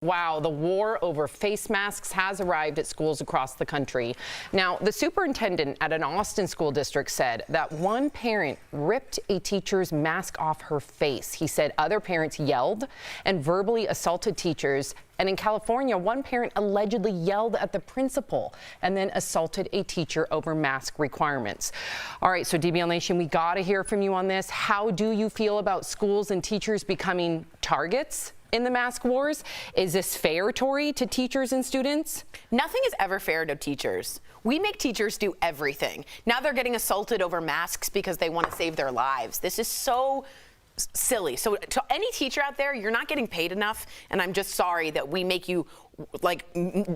Wow, the war over face masks has arrived at schools across the country. Now, the superintendent at an Austin school district said that one parent ripped a teacher's mask off her face. He said other parents yelled and verbally assaulted teachers. And in California, one parent allegedly yelled at the principal and then assaulted a teacher over mask requirements. All right, so DBL Nation, we got to hear from you on this. How do you feel about schools and teachers becoming targets in the mask wars? Is this fair, Tori, to teachers and students? Nothing is ever fair to teachers. We make teachers do everything. Now they're getting assaulted over masks because they want to save their lives. This is so silly. So to any teacher out there, you're not getting paid enough, and I'm just sorry that we make you like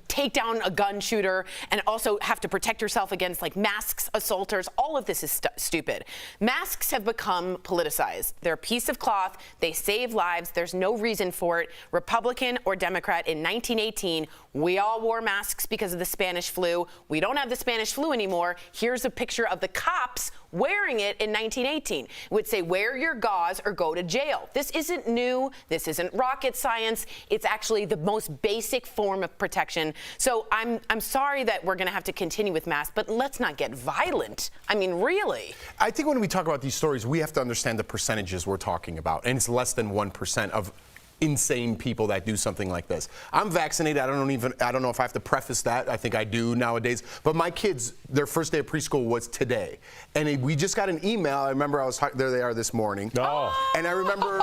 take down a gun shooter and also have to protect yourself against like masks, assaulters. All of this is stupid. Masks have become politicized. They're a piece of cloth. They save lives. There's no reason for it. Republican or Democrat, in 1918, we all wore masks because of the Spanish flu. We don't have the Spanish flu anymore. Here's a picture of the cops wearing it in 1918. It would say, wear your gauze or go to jail. This isn't new. This isn't rocket science. It's actually the most basic form of protection. So I'm sorry that we're going to have to continue with masks, but let's not get violent. I mean, really. I think when we talk about these stories, we have to understand the percentages we're talking about, and it's less than 1% of insane people that do something like this. I'm vaccinated. I don't know if I have to preface that. I think I do nowadays. But my kids, their first day of preschool was today, and we just got an email. I remember I was there. They are this morning, and I remember.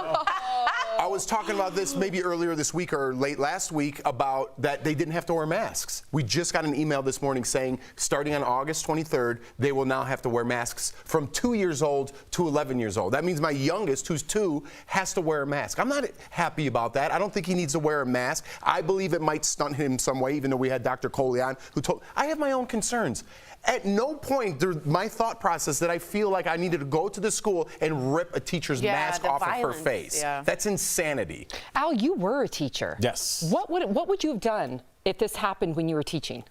I was talking about this maybe earlier this week or late last week about that they didn't have to wear masks. We just got an email this morning saying starting on August 23rd, they will now have to wear masks from 2 years old to 11 years old. That means my youngest, who's 2, has to wear a mask. I'm not happy about that. I don't think he needs to wear a mask. I believe it might stunt him some way, even though we had Dr. Coley on, who told, I have my own concerns. At no point my thought process that I feel like I needed to go to the school and rip a teacher's mask off of her face. Yeah. That's insanity. Al, you were a teacher. Yes. What would you have done if this happened when you were teaching?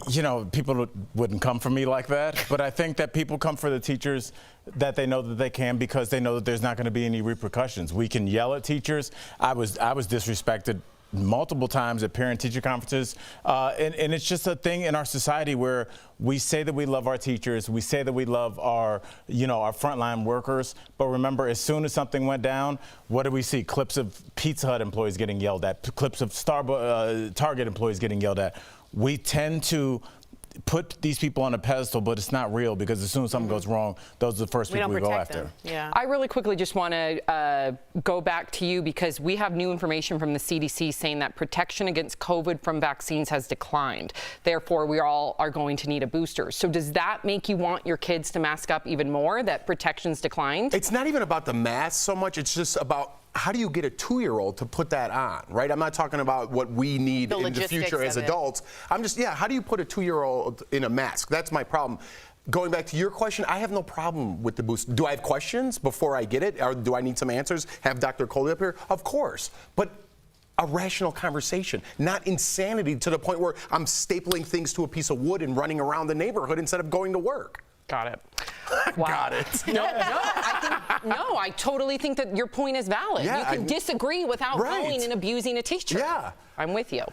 You know, people wouldn't come for me like that, but I think that people come for the teachers that they know that they can because they know that there's not going to be any repercussions. We can yell at teachers. I was disrespected multiple times at parent-teacher conferences, and it's just a thing in our society where we say that we love our teachers, we say that we love our, our frontline workers, but remember, as soon as something went down, what do we see? Clips of Pizza Hut employees getting yelled at, clips of Target employees getting yelled at. We tend to put these people on a pedestal, but it's not real because as soon as something goes wrong, those are the first people we go after. Yeah. I really quickly just want to go back to you because we have new information from the CDC saying that protection against COVID from vaccines has declined. Therefore, we all are going to need a booster. So does that make you want your kids to mask up even more, that protection's declined? It's not even about the mask so much. It's just about how do you get a 2-year-old to put that on, right? I'm not talking about what we need in the future as adults. I'm just, how do you put a 2-year-old in a mask? That's my problem. Going back to your question, I have no problem with the boost. Do I have questions before I get it? Or do I need some answers? Have Dr. Coley up here? Of course. But a rational conversation, not insanity to the point where I'm stapling things to a piece of wood and running around the neighborhood instead of going to work. Got it. Wow. Got it. I totally think that your point is valid. Yeah, you can disagree without going and abusing a teacher. Yeah. I'm with you.